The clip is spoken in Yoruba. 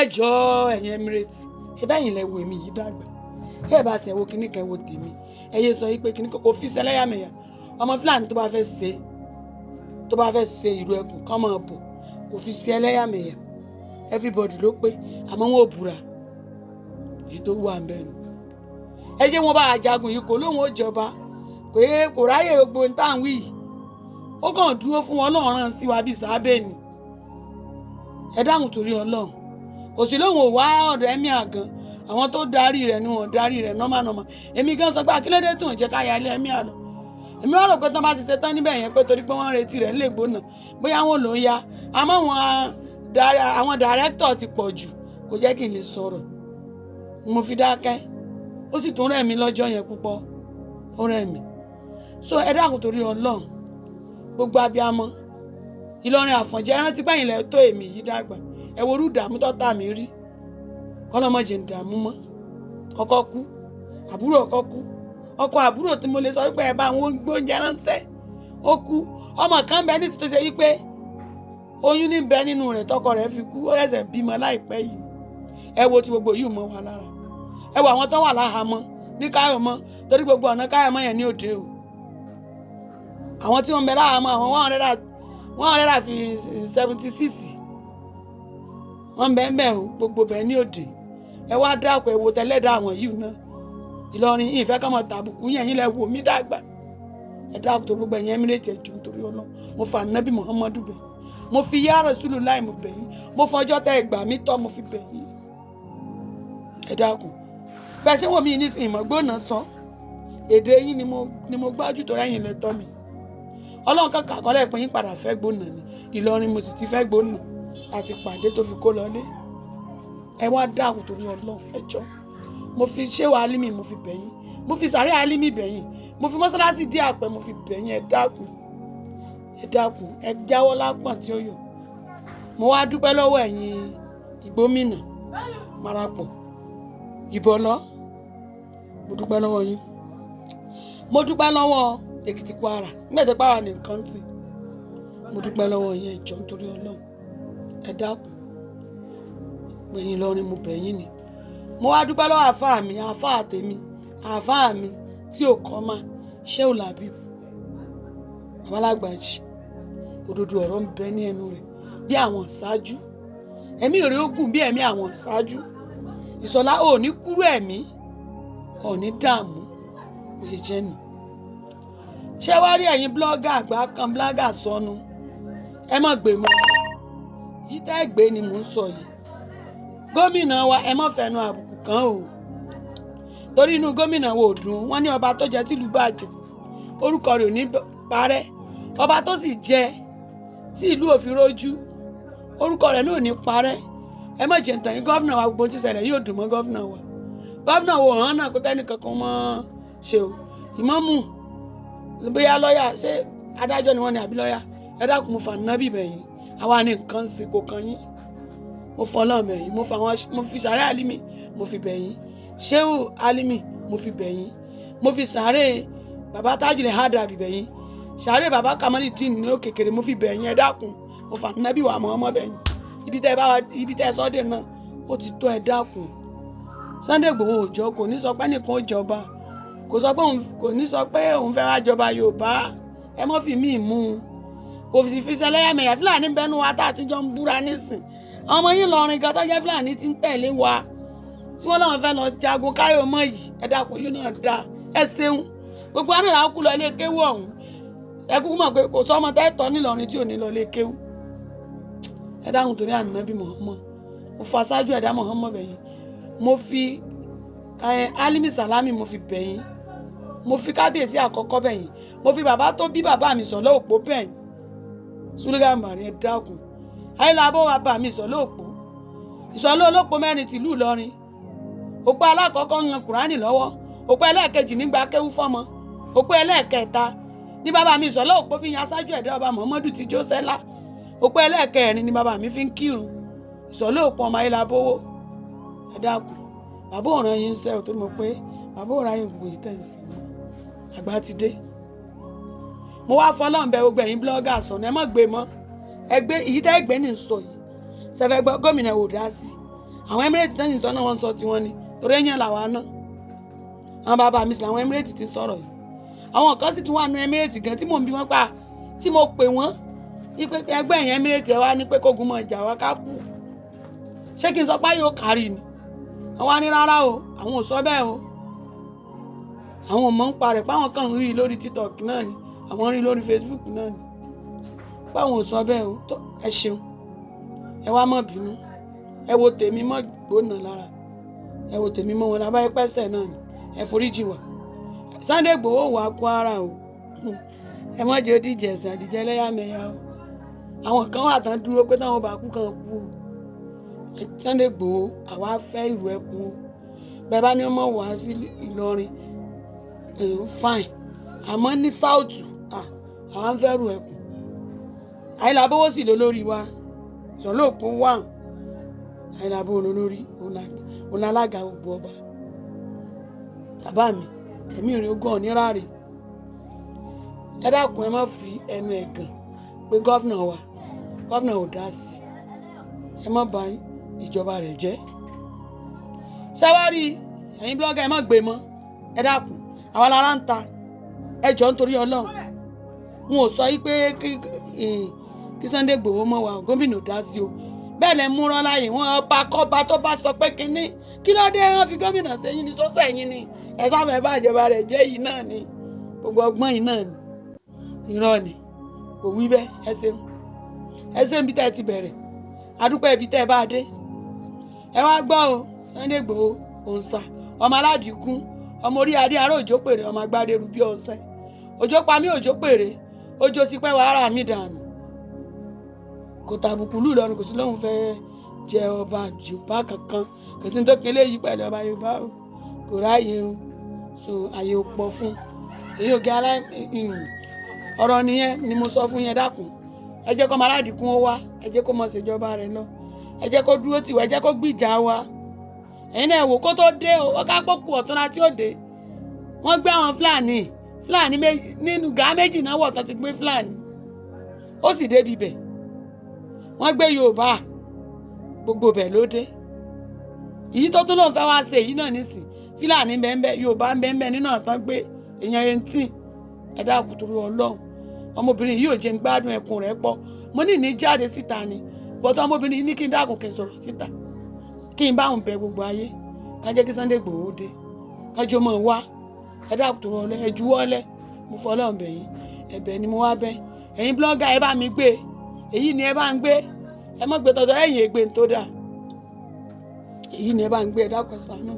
ẹ jọ̀ọ́ ẹ̀yin Emirates ṣe bẹ́yìn lẹ wo èmi yìí dàgbà ẹ bá tiẹ̀ wo kíní kan wo tèmi ẹ yé sọ pé kíní kò fi ṣẹlẹ́yàmẹ̀yà ọmọ Fúlàní tó bá fẹ́ ṣe ìlú ẹkùn kán máa bọ̀ kò fi ṣe ẹlẹ́yàmẹ̀yà everybody ló pé àmọ́ wọn ò búra èyí tó wà ń bẹ́ẹ̀ ni ẹ jẹ́ wọn bá ajagun yìí kò lóun ó jọba pé kò ráyè gbogbo ní táwọn wí yìí ó kàn dúró fún wọn náà ràn sí wa bíi sábẹ́ ni ẹ dáhùn torí Ọlọ́run kò sí lóun ò wá ọ̀dọ̀ ẹ̀mí àgàn àwọn tó darí rẹ̀ ni wọ́n darí rẹ̀ nọ́mànọ́mà èmi gan sọ pé akílódé tó ń jẹ́ káyà ilé ẹ̀mí àlọ́ èmi wọ́n rò pé tán bá ti ṣe tán níbẹ̀ yẹn pé torí pé wọ́n ń retí rẹ̀ lè gbóná bóyá wọn ló ń ya àmọ́ àwọn dàrẹ́tọ̀ ti pọ̀ jù kò jẹ́ kí n lè sọ̀rọ̀ mo fi dákẹ́ ó sì tún rẹ̀ mí lọ́jọ́ yẹn púpọ̀ ó rẹ̀ mí so ẹ dákun torí Ọlọ́run gbogbo abiyamọ Ìlọrin Àfọ̀njá rántí báyìí lẹ tó èmi yìí dàgbà ẹ wo orú ìdààmú tọ́ta mi rí kọ́lọ́mọ̀jẹ̀ ń dààmú mọ́ ọkọ kú àbúrò ọkọ kú ọkọ àbúrò tí mo lè sọ pé ẹ bá àwọn gbóúnjẹ ránṣẹ́ ó kú ọmọ kan bẹ nísìsiyìí tó ṣe yí pé oyún ní bẹ nínú rẹ̀ tọkọ rẹ̀ fi kú ó ṣẹ̀ṣẹ̀ bímọ láìpẹ́ yìí ẹ wo ti gbogbo yìí mọ́ wa lára ẹ wo àwọn tó wà láhàámọ́ ní Káyọ̀mọ́ torí gbogbo ọ̀nà Káyọ̀mọ́ yẹn ní òde o àwọn tí wọ́n bẹ láhàámọ́ àwọn 176 wọ́n bẹ ń bẹ o gbogbo bẹ ní òde ẹ wá dápọ̀ ẹ wo tẹ́lẹ̀dá àwọn yìí náà Ìlọrin ìfẹ́ kọ́ mọ̀ tàbùkù yẹn yín lẹ wò mí dàgbà ẹ dáàbò tó gbogbo ẹ̀yìn Emirates ẹ̀jọ̀ nítorí Ọlọ́run mo fa Nábì Muhammadu bẹ̀yìn mo fi yá Rasulullah mo bẹ̀yìn mo fọjọ́ tẹ ẹgbà mi tọ́ mo fi bẹ̀yìn ẹ dákun bẹ́ẹ̀ ṣé wọ́n mi ní sìn ìmọ̀ gbóná sọ èdè yín ni mo gbájú tó rẹ́yìn lẹ́tọ́ mi Ọlọ́run kankan àkọlẹ̀ pé yín padà fẹ́ gbóná ni Ìlọrin mo sì ti fẹ́ gbóná láti pàdé tó fi kó lọlé ẹ wá dákun torí Ọlọ́run ẹ jọ̀ọ́ mo fi ṣéwà Álímì mo fi bẹ̀yìn mo fi sàárẹ̀ Álímì bẹ̀yìn mo fi mọ́sálásí dí àpẹ mo fi bẹ̀yìn ẹ dákun ẹ jáwọ́ lápọ̀n tí ó yọ mo wá dúpẹ́ lọ́wọ́ ẹ̀yin Ìgbómìnà Marapọ̀ Ìbọ̀lọ́ mo dúpẹ́ lọ́wọ́ yín mo dúpẹ́ lọ́wọ́ Èkìtì Kwara mẹ́tẹ̀ pàwà nìkan sí mo dúpẹ́ lọ́wọ́ yín ẹ jọ̀ọ́ nítorí Ọlọ́run ẹ dákun gbẹ̀yìn Ìlọrin mo bẹ̀yìn ni mo wá dúpẹ́ lọ́wọ́ àfáà mi tí ò kọ́ máa Shehu Labeeb Babalagbaji òdodo ọ̀rọ̀ ń bẹ ní ẹnu rẹ̀ bí àwọn ṣáájú ẹ̀mí rẹ̀ ogun bí ẹ̀mí àwọn ṣáájú Ìṣọ̀lá ò ní kúrú ẹ̀mí ò ní dààmú òye jẹ́ nì ṣé wá rí ẹ̀yin blọ́gà àgbà kan blọ́gà sọnù ẹ mọ̀ gbé mọ́ yìí tẹ́ gbé ni mò ń sọ yìí gómìnà wa ẹ mọ̀ fẹnu àbùkù kan o torí inú gómìnà wo dùn wọ́n ní ọba tó jẹ tìlú bàjẹ́ orúkọ rẹ̀ ò ní parẹ́ ọba tó sì jẹ tí ìlú ò fi rójú orúkọ rẹ̀ náà ò ní parẹ́ ẹ má jẹ́ ntàn yín gọ́fìnà wa gbogbo tí ṣẹlẹ̀ yóò dùn mọ́ gọ́fìnà wo hàn náà pé kẹ́nìkan kan mọ́ ṣe o ìmámù bóyá lọ́ọ̀yà ṣé adájọ́ ni wọ́n ní àbí lọ́ọ̀yà ẹ dákun mo fà Nábì bẹ̀yìn àwa ní nǹkan sí kò kan yín mo fọlọ́ọ̀ bẹ̀yìn mo fi sàárẹ̀ Álímì mo fi bẹ̀yìn Shehu Álímì mo fi bẹ̀yìn mo fi sàárẹ̀ bàbá Tajul Hadabi bẹ̀yìn sàárẹ̀ bàbá Kamaluddin ní òkèkèrè mo fi bẹ̀yìn ẹ dákun mo fà Nábì wa Muhammad bẹ̀yìn ibi tẹ́ sọ́dẹ̀ náà ó ti tó ẹ dákun Sunday Igboho òjò kò ní sọ pé nìkan ó jọba kò ní sọ pé òun fẹ́ wá jọba Yorùbá ẹ mọ́ fi míì mú un kò sì fi ṣẹlẹ́yàmẹ̀yà Fúlàní bẹnu wa tá àtijọ́ ń búra nísìn àwọn ọmọ yín lọrin gan tó jẹ́ Fúlàní ti ń tẹ̀lé wa tí wọ́n láwọn fẹ́ lọ jagun Káyọ̀mọ́ yìí ẹ dákun yóò náà dá ẹ ṣeun gbogbo àná làwọn kú lọ ilé kéwú ọ̀hún ẹ kúkú mọ̀ pé kò sọ ọmọ tẹ́tọ́ nílọrin tí ò ní lọ ilé kéwú ẹ dáhùn torí Ànábì Muhammad mo fa aṣáájú ẹ̀dá Muhammad bẹ̀yìn mo fi Álímì Sàlámì mo fi bẹ̀yìn mo fi kábíyèsí àkọ́kọ́ bẹ̀yìn mo fi bàbá tó bí bàbá mi Ìṣọ̀lá Òpó bẹ̀yìn Súlẹ̀ Gàmbàrí ẹ dákun ayélujábọ̀ wa bá mi Ìṣọ̀lá Òpó Ìṣọ̀lá Olópó mẹ́rin tìlú Ìlọrin òpó alákọ̀ọ́kọ́ ń yan Kùránì lọ́wọ́ òpó ẹlẹ́ẹ̀kejì nígbà kéwú fọ́mọ òpó ẹlẹ́ẹ̀kẹta ní bàbá mi Ìṣọ̀lá Òpó fi yan aṣáájú ẹ̀dá ọba Muhammadu ti Jósẹ́lá òpó ẹlẹ́ẹ̀kẹrin ni bàbá mi fi ń kírun Ìṣọ̀lá Òpó ọmọ ayélujábọ̀ ẹ dákun bàbá òràn yín ń sẹ́ ò tó mọ̀ pé bàbá òràn yín gbogbo yìí tẹ̀ ń sìn mọ́ àgbà ti dé mo wá fọlọ́n bẹ gbogbo ẹ̀yin blọ́gà sọ̀nà ẹ mọ̀ gbé mọ́ ẹgbẹ́ èyí tẹ́ gbé ní sọ yìí ṣẹfẹ́ gbọ́ gómìnà ò dá sí àwọn Emirates náà yìí sọ náà wọ́n sọ tiwọn ni torí èèyàn làwa náà àwọn bàbá mi sì làwọn Emirates ti sọ̀rọ̀ yìí àwọn kan sì tún wà ní Emirates gan tí mò ń bí wọ́n pa tí mo pè wọ́n ipe ẹgbẹ́ yẹn Emirates ẹ wá ní pé kógun mọ̀ ìjà wa ká kú ṣé kí n sọ pé yóò kárí ni àwọn á ní rárá o àwọn ò sọ bẹ́ẹ̀ o àwọn ò mọ̀ ń parẹ̀ pé àwọn kan ń rí lórí TikTok náà ni àwọn rí lórí Facebook náà ni pé àwọn ò sọ bẹ́ẹ̀ o tó ẹ ṣeun ẹ wá má bínú ẹ wo tèmi mọ́ gbóná lára ẹ wo tèmi mọ́ wọn lábáyé pẹ́sẹ̀ náà ni ẹ foríjì wá Sunday Igboho wà Kwara o ẹ má jẹ́ òdìjẹ ẹ̀sìn àdìjẹ lẹ́yàmẹ̀yà o àwọn kan wà tán dúró pé táwọn bá kú kan kú o Sunday Igboho àwa fẹ́ ìlú ẹkùn o bẹ́ẹ̀ bá ní ọmọ wá sí Ìlọrin fine àmọ́ ní South àwa ń fẹ́ ìlú ẹkùn Àyìnlá sì lólórí wa Sọ̀lóòpó wà Àyìnlá olólórí òun alága gbogbo ọba bàbá mi ẹ̀mí rẹ̀ ogún ọ̀níràrè ẹ dákun ẹ má fi ẹnu ẹ̀gàn pé gọ́fìnà ò dá sí ẹ má bà ìjọba rẹ̀ jẹ́ ṣẹ́wárí ẹ̀yin blọ́gà ẹ má gbé mọ́ ẹ dákun àwa lára ń ta ẹ jọ nítorí Ọlọ́run n ò sọ pé kí Sunday Igboho mọ́ wa gómìnà ò dá sí o bẹ́ẹ̀ lẹ múra láàyè wọn ọba kọ́ba tó bá sọ pé kínní kí ló dé wọn fi gómìnà sẹ́yìn ní sọ́sọ́ ẹ̀yìn ni ẹ sáfẹ́ bá ìjọba rẹ̀ jẹ́ yìí náà ni gbogbo ọgbọ́n yìí náà ni irọ́ ni kò wí bẹ́ẹ̀ ẹ ṣeun bí tẹ́ ẹ ti bẹ̀rẹ̀ adúpẹ́ ibi tẹ́ ẹ bá dé ẹ wá gbọ́ o Sunday Igboho òǹsà ọmọ aládìkún ọmọ orí adé ará òjò pèrè ọmọ agbádé rubí ọ̀sẹ̀ òjò pa mí òjò pèrè òjò sí pẹ́ wàhálà mi dànù kò tàbùkù lù lọ́rùn kò sí lóun fẹ́ jẹ ọba Yorùbá kankan kò sí tó kélé yìí pẹ̀lú ọba Yorùbá o kò ráàyè o so àyè ò pọ̀ fún èyí ò gé ọ̀rọ̀ nìyẹn ni mo sọ fún yẹn dákun ẹ jẹ́ kó ọmọ aládìkún ó wá ẹ jẹ́ kó mọ̀ ṣèjọba rẹ̀ lọ ẹ jẹ́ kó dúró tì wá ẹ jẹ́ kó gbìjà wa ẹ̀yin náà wò kó tó dé o ó ká pọ̀kù ọ̀túnra tí ó dé wọ́n gbé àwọn Fúlàní nínú gàá méjì náà wọ̀ tán ti gbé Fúlàní ó sì débi bẹ̀ wọ́n gbé Yorùbá gbogbo bẹ̀ ló dé èyí tó tún lóun fẹ́ wá ṣe èyí náà nísìn Fúlàní bẹ́ẹ̀ Yorùbá bẹ́ẹ̀ nínú àtàn gbé èèyàn 18 ẹ dákun torí Ọlọ́run ọmọbìnrin yìí ò jẹ́ ń gbádùn ẹkùn rẹ̀ pọ̀ mo ní jáde síta ni bọ́tọ̀ ọmọbìnrin yìí ní kí n dákun kí n sọ̀rọ̀ síta kí n bá òun bẹ gbogbo ayé ká jẹ́ kí Sunday Igboho dé kájọ mọ̀ wá ẹ dákun torí Ọlọ́run ẹ juwọ́lẹ̀ mo fọlọ́run bẹ̀ yín ẹ̀bẹ̀ ni mo wá bẹ̀ ẹ̀yin blọ́gà ẹ bá mi gbé èyí ni ẹ bá ń gbé ẹ má gbé tọ̀tọ̀ ẹ̀yìn ègbè tó dáa èyí ni ẹ bá ń gbé ẹ dákun ṣàánú.